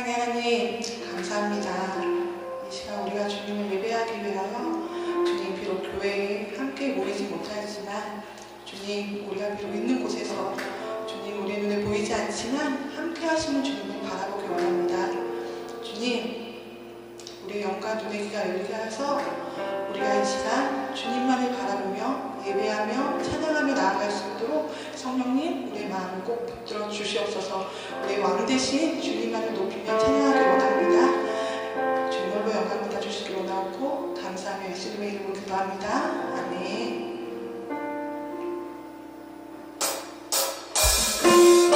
사랑의 하나님, 감사합니다. 이 시간 우리가 주님을 예배하기 위하여 주님 비록 교회에 함께 모이지 못하지만 주님 우리가 비록 있는 곳에서 주님 우리 눈에 보이지 않지만 함께 하시는 주님을 바라보기 원합니다. 주님 우리의 영과 눈의 귀가 열리게 하셔서 우리가 이 시간 주님만을 바라보며 예배하며 찬양하며 나아갈 수 있도록 성령님 우리의 마음을 꼭 붙들어 주시옵소서. 우리의 왕 대신 주님만을 높이며 찬양하기 원합니다. 주님으로 영광 받아주시기 원하고 감사하며 예수님의 이름으로 기도합니다. 아멘. Thank you.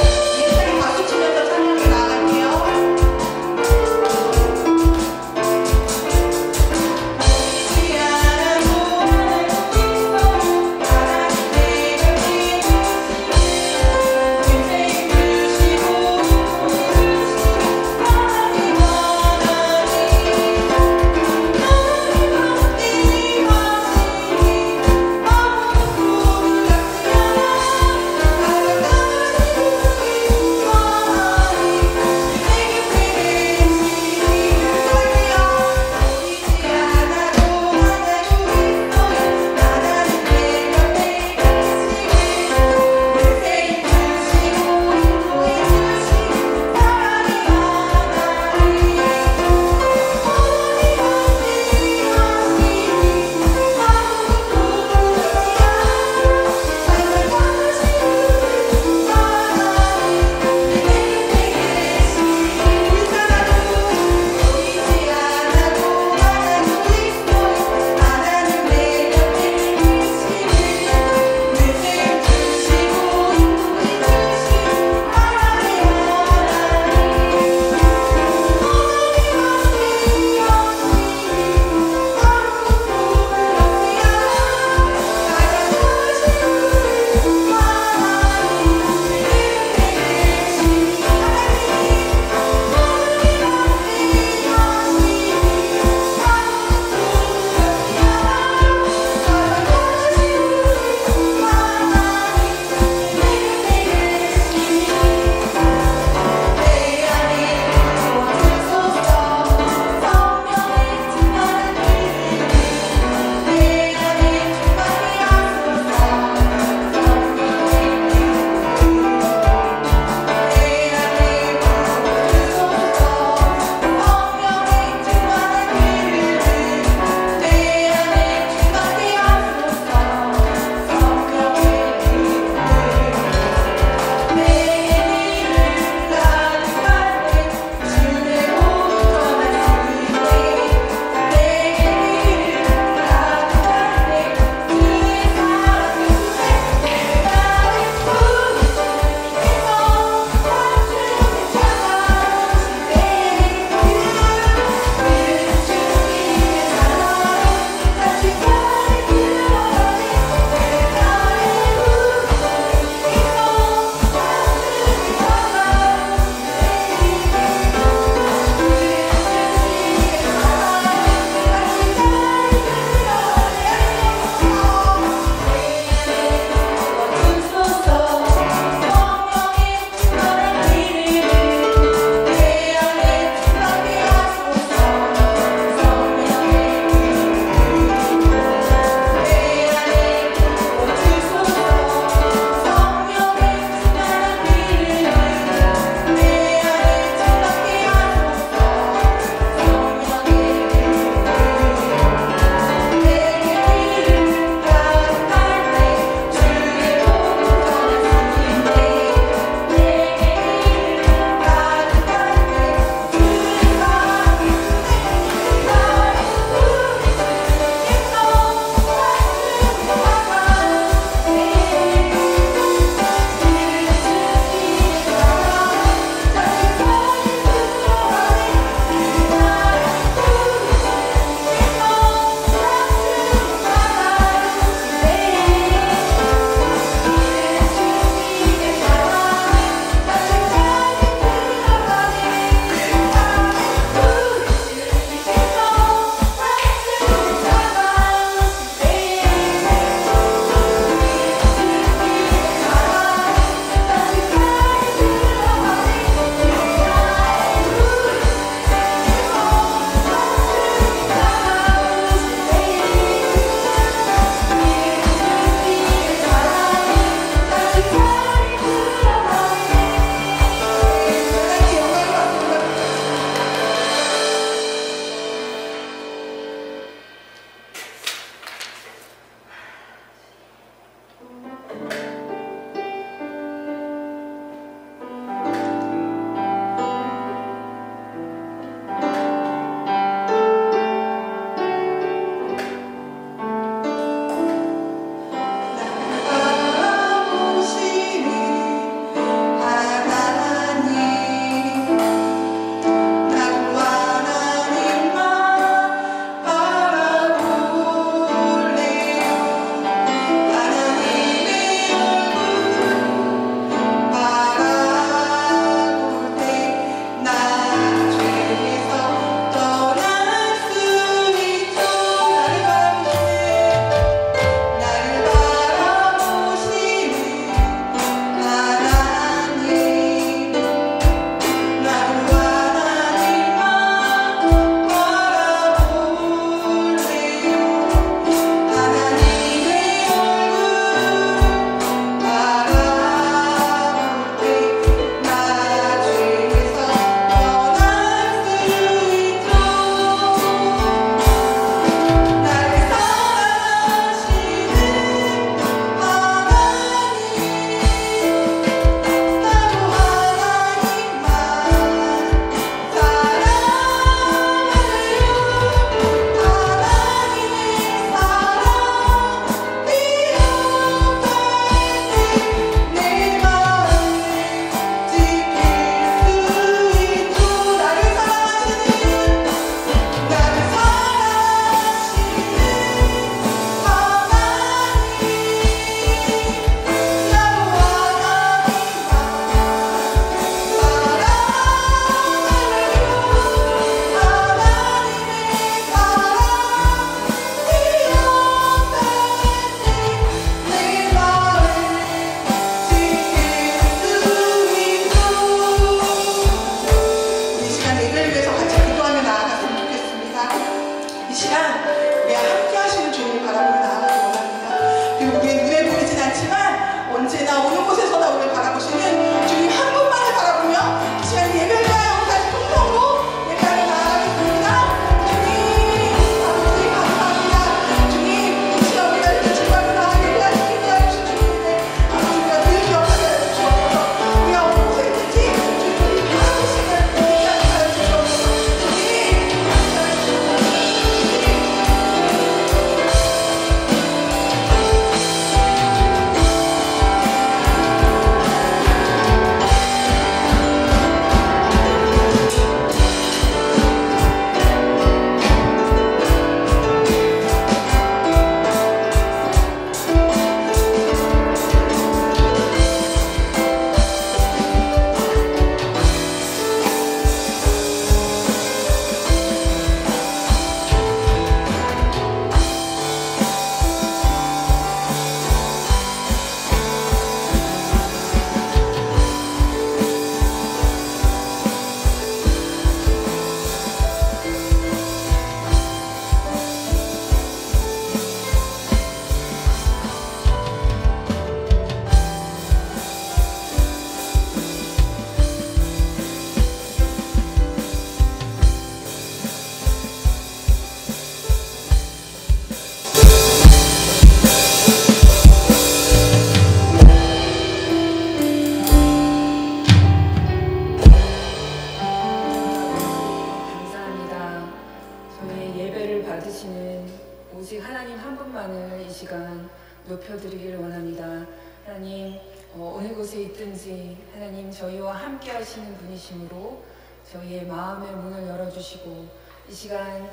오직 하나님 한 분만을 이 시간 높여드리기를 원합니다. 하나님, 어느 곳에 있든지 하나님 저희와 함께 하시는 분이시므로 저희의 마음의 문을 열어주시고 이 시간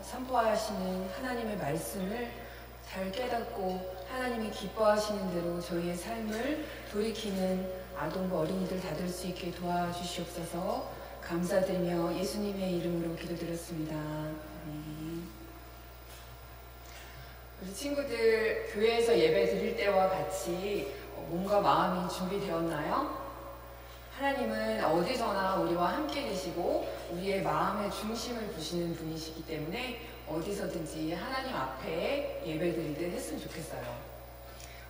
선포하시는 하나님의 말씀을 잘 깨닫고 하나님이 기뻐하시는 대로 저희의 삶을 돌이키는 아동부 어린이들 다 될 수 있게 도와주시옵소서. 감사드리며 예수님의 이름으로 기도드렸습니다. 우리 친구들 교회에서 예배 드릴 때와 같이 몸과 마음이 준비되었나요? 하나님은 어디서나 우리와 함께 계시고 우리의 마음의 중심을 보시는 분이시기 때문에 어디서든지 하나님 앞에 예배 드리듯 했으면 좋겠어요.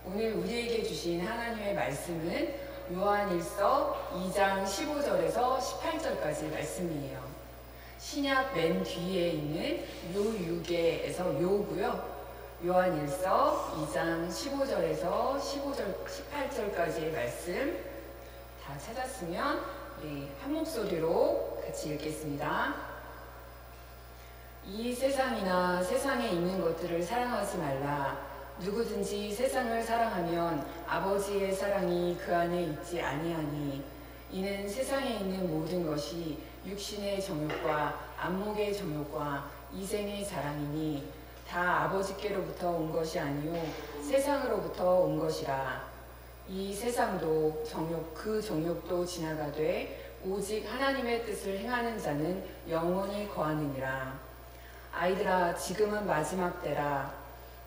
오늘 우리에게 주신 하나님의 말씀은 요한일서 2장 15절에서 18절까지 말씀이에요. 신약 맨 뒤에 있는 요6에서 요고요. 요한일서 2장 15절에서 18절까지의 말씀 다 찾았으면 우리 한 목소리로 같이 읽겠습니다. 이 세상이나 세상에 있는 것들을 사랑하지 말라. 누구든지 세상을 사랑하면 아버지의 사랑이 그 안에 있지 아니하니 이는 세상에 있는 모든 것이 육신의 정욕과 안목의 정욕과 이생의 자랑이니 다 아버지께로부터 온 것이 아니요 세상으로부터 온 것이라. 이 세상도 정욕 그 정욕도 지나가되 오직 하나님의 뜻을 행하는 자는 영원히 거하느니라. 아이들아, 지금은 마지막 때라.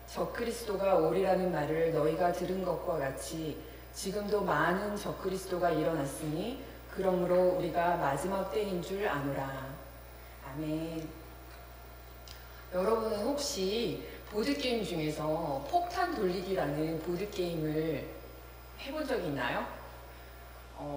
적그리스도가 오리라는 말을 너희가 들은 것과 같이 지금도 많은 적그리스도가 일어났으니 그러므로 우리가 마지막 때인 줄 아노라. 아멘. 여러분은 혹시 보드게임 중에서 폭탄 돌리기라는 보드게임을 해본 적이 있나요?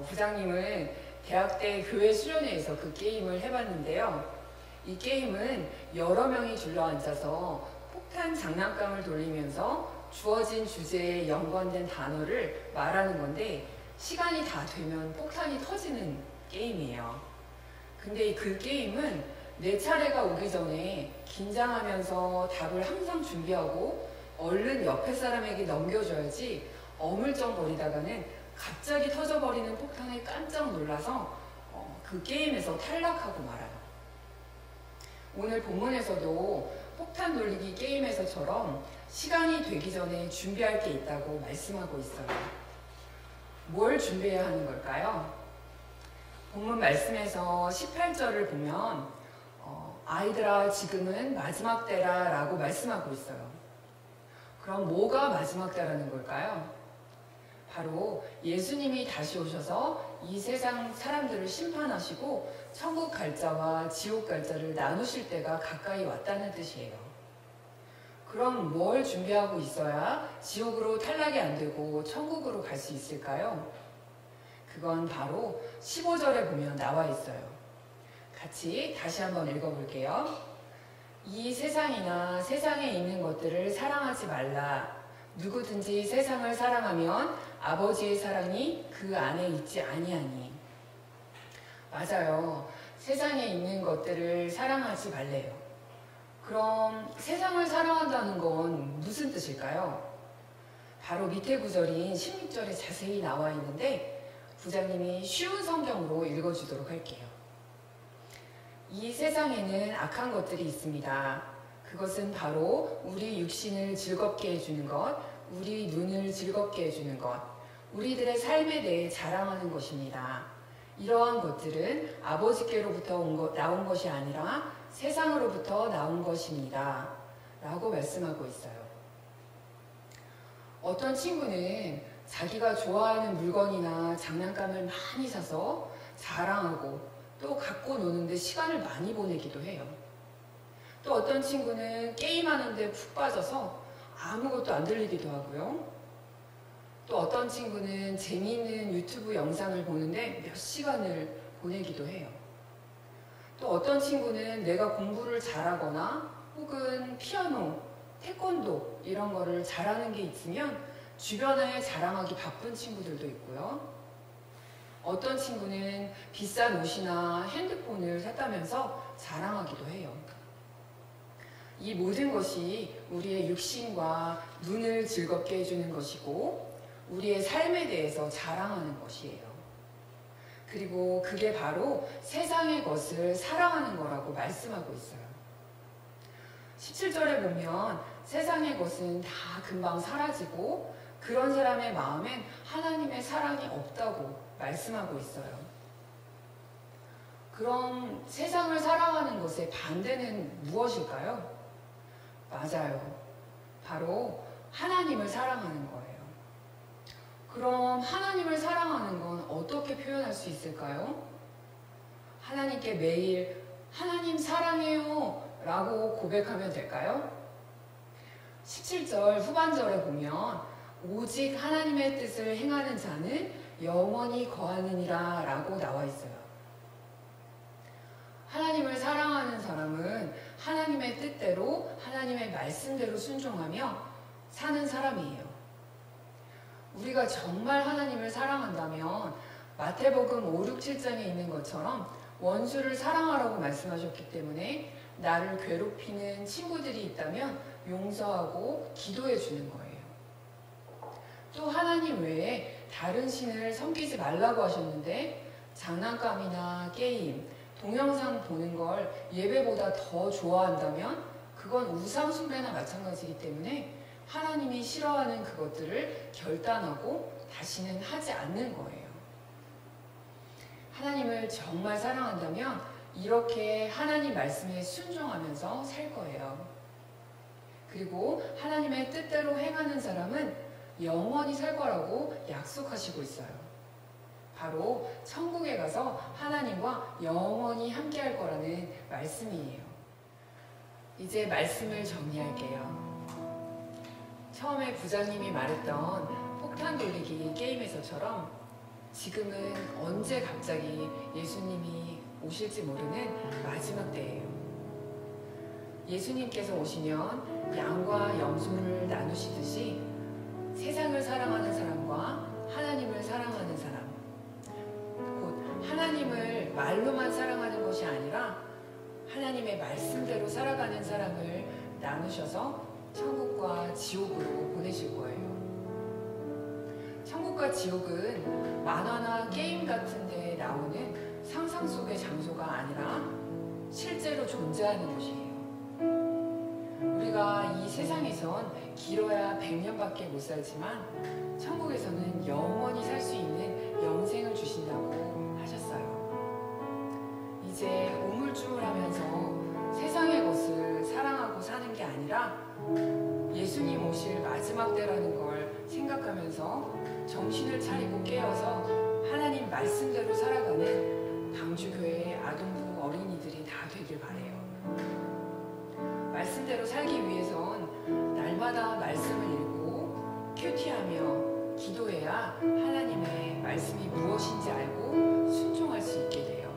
부장님은 대학 때 교회 수련회에서 그 게임을 해봤는데요. 이 게임은 여러 명이 둘러앉아서 폭탄 장난감을 돌리면서 주어진 주제에 연관된 단어를 말하는 건데 시간이 다 되면 폭탄이 터지는 게임이에요. 근데 그 게임은 내 차례가 오기 전에 긴장하면서 답을 항상 준비하고 얼른 옆에 사람에게 넘겨줘야지 어물쩡거리다가는 갑자기 터져버리는 폭탄에 깜짝 놀라서 그 게임에서 탈락하고 말아요. 오늘 본문에서도 폭탄 돌리기 게임에서처럼 시간이 되기 전에 준비할 게 있다고 말씀하고 있어요. 뭘 준비해야 하는 걸까요? 본문 말씀에서 18절을 보면 아이들아, 지금은 마지막 때라 라고 말씀하고 있어요. 그럼 뭐가 마지막 때라는 걸까요? 바로 예수님이 다시 오셔서 이 세상 사람들을 심판하시고 천국 갈 자와 지옥 갈 자를 나누실 때가 가까이 왔다는 뜻이에요. 그럼 뭘 준비하고 있어야 지옥으로 탈락이 안 되고 천국으로 갈 수 있을까요? 그건 바로 15절에 보면 나와 있어요. 같이 다시 한번 읽어볼게요. 이 세상이나 세상에 있는 것들을 사랑하지 말라. 누구든지 세상을 사랑하면 아버지의 사랑이 그 안에 있지 아니하니. 맞아요. 세상에 있는 것들을 사랑하지 말래요. 그럼 세상을 사랑한다는 건 무슨 뜻일까요? 바로 밑에 구절인 16절에 자세히 나와 있는데 부장님이 쉬운 성경으로 읽어주도록 할게요. 이 세상에는 악한 것들이 있습니다. 그것은 바로 우리 육신을 즐겁게 해주는 것, 우리 눈을 즐겁게 해주는 것, 우리들의 삶에 대해 자랑하는 것입니다. 이러한 것들은 아버지께로부터 나온 것이 아니라 세상으로부터 나온 것입니다. 라고 말씀하고 있어요. 어떤 친구는 자기가 좋아하는 물건이나 장난감을 많이 사서 자랑하고 또 갖고 노는데 시간을 많이 보내기도 해요. 또 어떤 친구는 게임하는데 푹 빠져서 아무것도 안 들리기도 하고요. 또 어떤 친구는 재미있는 유튜브 영상을 보는데 몇 시간을 보내기도 해요. 또 어떤 친구는 내가 공부를 잘하거나 혹은 피아노, 태권도 이런 거를 잘하는 게 있으면 주변에 자랑하기 바쁜 친구들도 있고요. 어떤 친구는 비싼 옷이나 핸드폰을 샀다면서 자랑하기도 해요. 이 모든 것이 우리의 육신과 눈을 즐겁게 해주는 것이고 우리의 삶에 대해서 자랑하는 것이에요. 그리고 그게 바로 세상의 것을 사랑하는 거라고 말씀하고 있어요. 17절에 보면 세상의 것은 다 금방 사라지고 그런 사람의 마음엔 하나님의 사랑이 없다고 말씀하고 있어요. 그럼 세상을 사랑하는 것의 반대는 무엇일까요? 맞아요. 바로 하나님을 사랑하는 거예요. 그럼 하나님을 사랑하는 건 어떻게 표현할 수 있을까요? 하나님께 매일 하나님 사랑해요 라고 고백하면 될까요? 17절 후반절에 보면 오직 하나님의 뜻을 행하는 자는 영원히 거하느니라 라고 나와 있어요. 하나님을 사랑하는 사람은 하나님의 뜻대로 하나님의 말씀대로 순종하며 사는 사람이에요. 우리가 정말 하나님을 사랑한다면 마태복음 5, 6, 7장에 있는 것처럼 원수를 사랑하라고 말씀하셨기 때문에 나를 괴롭히는 친구들이 있다면 용서하고 기도해 주는 거예요. 또 하나님 외에 다른 신을 섬기지 말라고 하셨는데 장난감이나 게임, 동영상 보는 걸 예배보다 더 좋아한다면 그건 우상숭배나 마찬가지이기 때문에 하나님이 싫어하는 그것들을 결단하고 다시는 하지 않는 거예요. 하나님을 정말 사랑한다면 이렇게 하나님 말씀에 순종하면서 살 거예요. 그리고 하나님의 뜻대로 행하는 사람은 영원히 살 거라고 약속하시고 있어요. 바로 천국에 가서 하나님과 영원히 함께 할 거라는 말씀이에요. 이제 말씀을 정리할게요. 처음에 부장님이 말했던 폭탄 돌리기 게임에서처럼 지금은 언제 갑자기 예수님이 오실지 모르는 마지막 때예요. 예수님께서 오시면 양과 염소를 나누시듯이 세상을 사랑하는 사람과 하나님을 사랑하는 사람, 곧 하나님을 말로만 사랑하는 것이 아니라 하나님의 말씀대로 살아가는 사람을 나누셔서 천국과 지옥으로 보내실 거예요. 천국과 지옥은 만화나 게임 같은 데에 나오는 상상 속의 장소가 아니라 실제로 존재하는 곳이에요. 우리가 이 세상에선 길어야 100년밖에 못 살지만 천국에서는 영원히 살 수 있는 영생을 주신다고 하셨어요. 이제 우물쭈물하면서 세상의 것을 사랑하고 사는 게 아니라 예수님 오실 마지막 때라는 걸 생각하면서 정신을 차리고 깨어서 하나님 말씀대로 살아가는 강주교회 아동부 어린이들이 다 되길 바래요. 말씀대로 살기 위해선 날마다 말씀을 읽고 큐티하며 기도해야 하나님의 말씀이 무엇인지 알고 순종할 수 있게 돼요.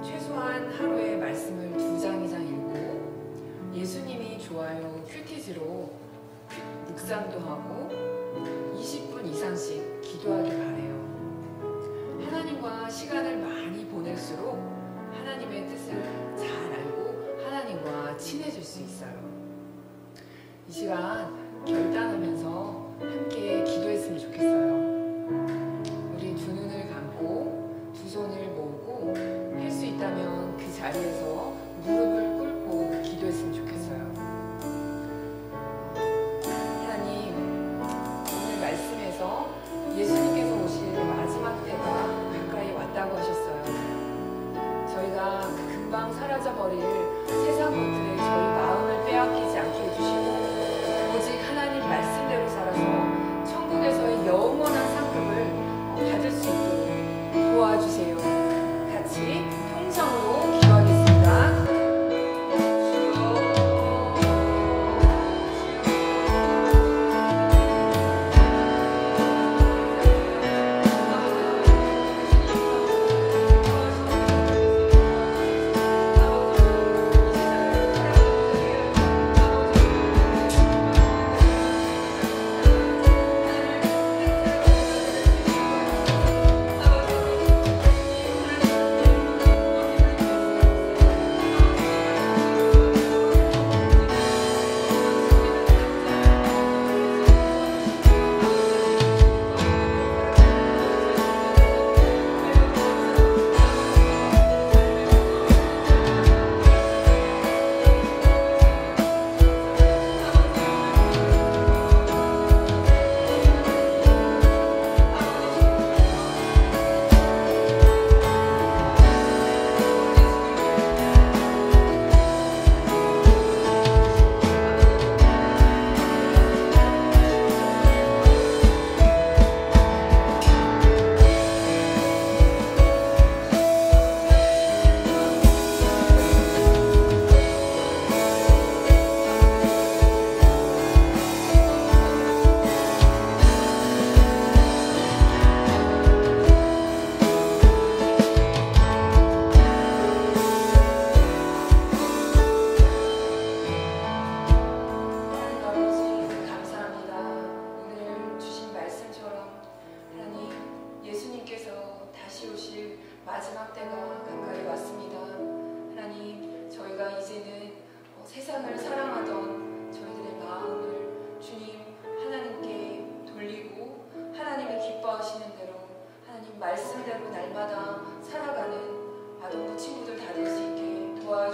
최소한 하루에 말씀을 2장 이상 읽고 예수님이 좋아요 큐티지로 묵상도 하고 20분 이상씩 기도하길 바래요. 하나님과 시간을 많이 보낼수록 하나님의 뜻을 잘 알고 하나님과 친해질 수 있어요. 이 시간 결단하면서 함께 기도했으면 좋겠어요. 우리 두 눈을 감고 두 손을 모으고 할 수 있다면 그 자리에서 무릎을 꿇고 기도했으면 좋겠어요. 하나님, 오늘 말씀에서 예수님께서 오실 마지막 때가 가까이 왔다고 하셨어요. 저희가 금방 사라져버릴 세상 것들에 저희 마음을 빼앗기지 않게 해주시고 오직 하나님 말씀대로 살아서 천국에서의 영원한 상급을 받을 수 있도록 도와주세요. 같이 통성으로 기도하겠습니다.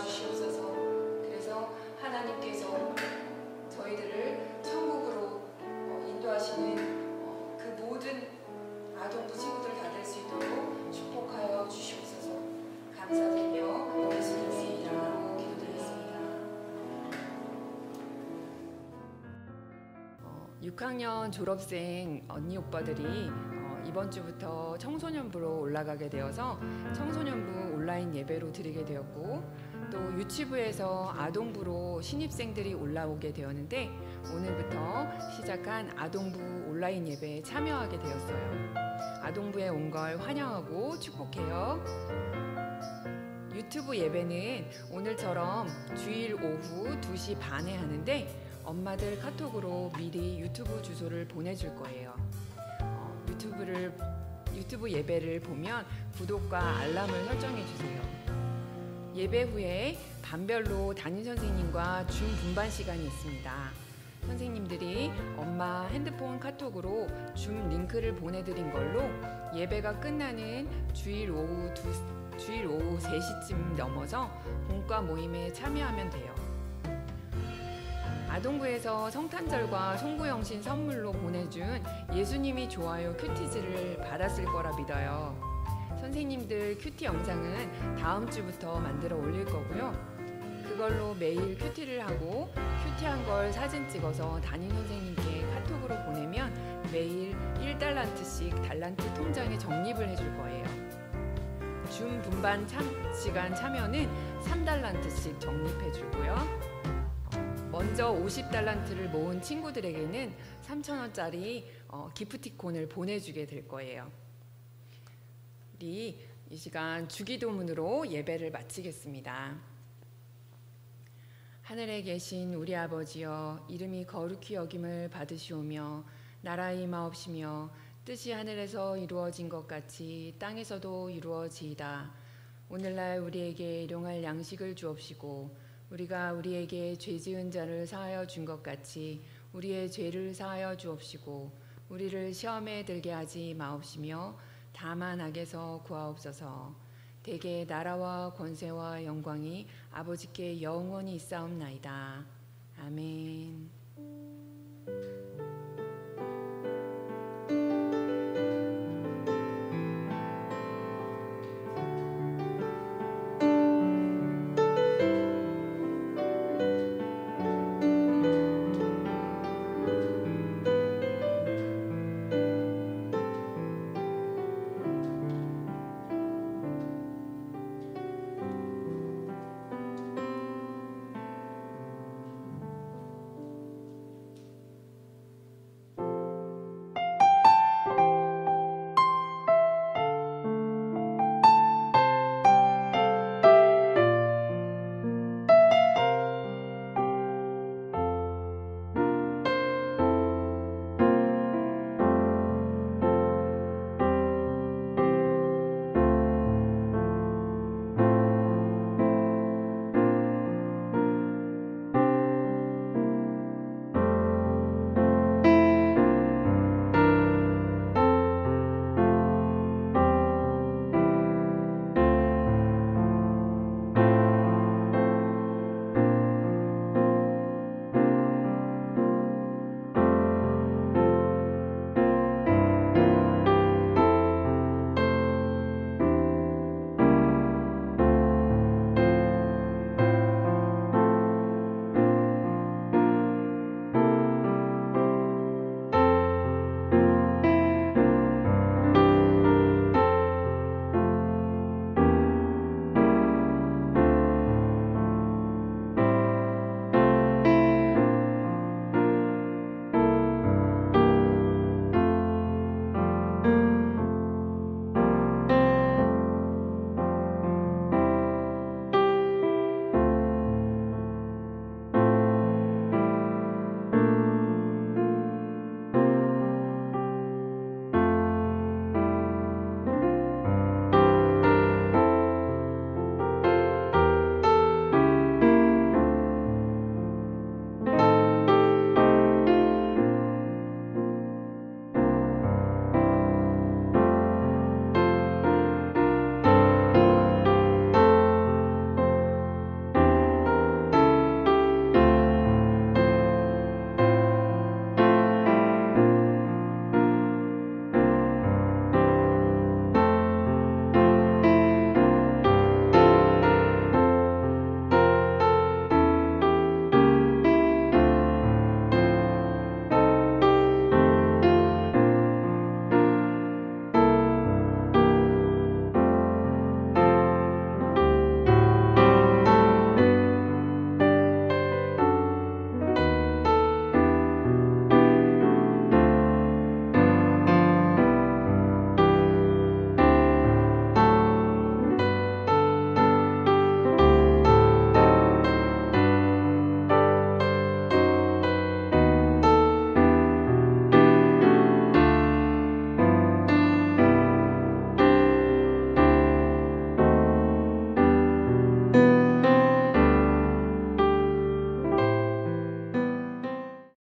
도와주시옵소서. 그래서 하나님께서 저희들을 천국으로 인도하시는 그 모든 아동부 친구들 다 될 수 있도록 축복하여 주시옵소서. 감사드리며 예수님의 이름으로 기도드렸습니다. 6학년 졸업생 언니 오빠들이 이번 주부터 청소년부로 올라가게 되어서 청소년부 온라인 예배로 드리게 되었고, 또 유치부에서 아동부로 신입생들이 올라오게 되었는데 오늘부터 시작한 아동부 온라인 예배에 참여하게 되었어요. 아동부에 온 걸 환영하고 축복해요. 유튜브 예배는 오늘처럼 주일 오후 2시 반에 하는데 엄마들 카톡으로 미리 유튜브 주소를 보내줄 거예요. 유튜브 예배를 보면 구독과 알람을 설정해 주세요. 예배 후에 반별로 담임 선생님과 줌 분반 시간이 있습니다. 선생님들이 엄마 핸드폰 카톡으로 줌 링크를 보내드린 걸로 예배가 끝나는 주일 오후 3시쯤 넘어서 본과 모임에 참여하면 돼요. 아동부에서 성탄절과 송구영신 선물로 보내준 예수님이 좋아요 큐티즈를 받았을 거라 믿어요. 선생님들 큐티 영상은 다음 주부터 만들어 올릴 거고요. 그걸로 매일 큐티를 하고 큐티한 걸 사진 찍어서 담임 선생님께 카톡으로 보내면 매일 1달란트씩 달란트 통장에 적립을 해줄 거예요. 줌 분반 시간 참여는 3달란트씩 적립해 주고요. 먼저 50달란트를 모은 친구들에게는 3,000원짜리 기프티콘을 보내주게 될 거예요. 우리 이 시간 주기도문으로 예배를 마치겠습니다. 하늘에 계신 우리 아버지여, 이름이 거룩히 여김을 받으시오며 나라의 임하옵시며 뜻이 하늘에서 이루어진 것 같이 땅에서도 이루어지이다. 오늘날 우리에게 일용할 양식을 주옵시고 우리가 우리에게 죄 지은 자를 사하여 준 것 같이 우리의 죄를 사하여 주옵시고 우리를 시험에 들게 하지 마옵시며 다만 악에서 구하옵소서. 대개 나라와 권세와 영광이 아버지께 영원히 있사옵나이다. 아멘.